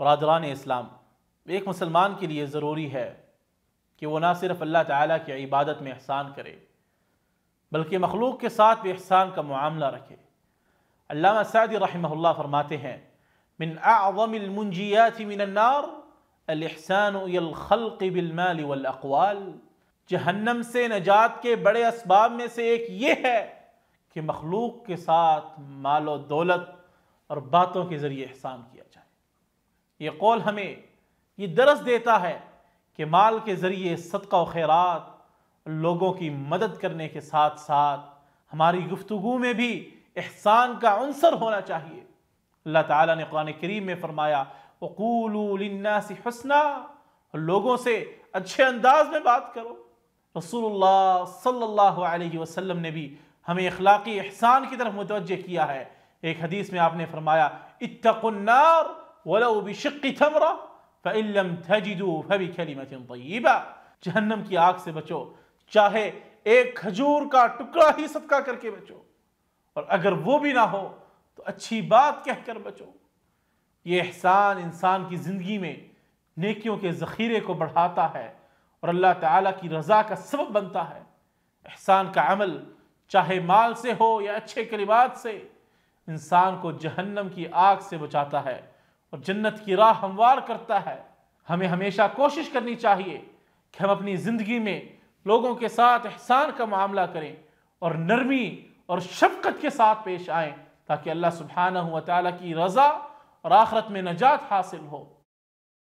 برادران اسلام، ایک مسلمان کے لیے ضروری ہے کہ وہ نہ صرف اللہ تعالیٰ کی عبادت میں احسان کرے بلکہ مخلوق کے ساتھ بھی احسان کا معاملہ رکھے۔ علامہ سعدی رحمہ اللہ فرماتے ہیں من اعظم المنجیات من النار الاحسان الى الخلق بالمال والاقوال۔ جہنم سے نجات کے بڑے اسباب میں سے ایک یہ ہے کہ مخلوق کے ساتھ مال و دولت اور باتوں کے ذریعے احسان کیا جائے۔ یہ قول ہمیں یہ درس دیتا ہے کہ مال کے ذریعے صدقہ و خیرات، لوگوں کی مدد کرنے کے ساتھ ساتھ ہماری گفتگو میں بھی احسان کا عنصر ہونا چاہیے۔ اللہ تعالیٰ نے قرآن کریم میں فرمایا وَقُولُوا لِلنَّاسِ حُسْنًا، لوگوں سے اچھے انداز میں بات کرو۔ رسول اللہ صلی اللہ علیہ وسلم نے بھی ہمیں اخلاقی احسان کی طرف متوجہ کیا ہے۔ ایک حدیث میں آپ نے فرمایا اتقوا النار ولو بشق تمرہ فإن لم تجدوا فبكلمة طیبہ، جہنم کی آگ سے بچو چاہے ایک کھجور کا ٹکڑا ہی صدقہ کر کے بچو، اور اگر وہ بھی نہ ہو تو اچھی بات کہہ کر بچو۔ یہ احسان انسان کی زندگی میں نیکیوں کے ذخیرے کو بڑھاتا ہے اور اللہ تعالیٰ کی رضا کا سبب بنتا ہے۔ احسان کا عمل چاہے مال سے ہو یا اچھے کلمات سے، انسان کو جہنم کی آگ سے بچاتا ہے اور جنت کی راہ ہموار کرتا ہے۔ ہمیں ہمیشہ کوشش کرنی چاہیے کہ ہم اپنی زندگی میں لوگوں کے ساتھ احسان کا معاملہ کریں اور نرمی اور شفقت کے ساتھ پیش آئیں، تاکہ اللہ سبحانہ و تعالیٰ کی رضا اور آخرت میں نجات حاصل ہو۔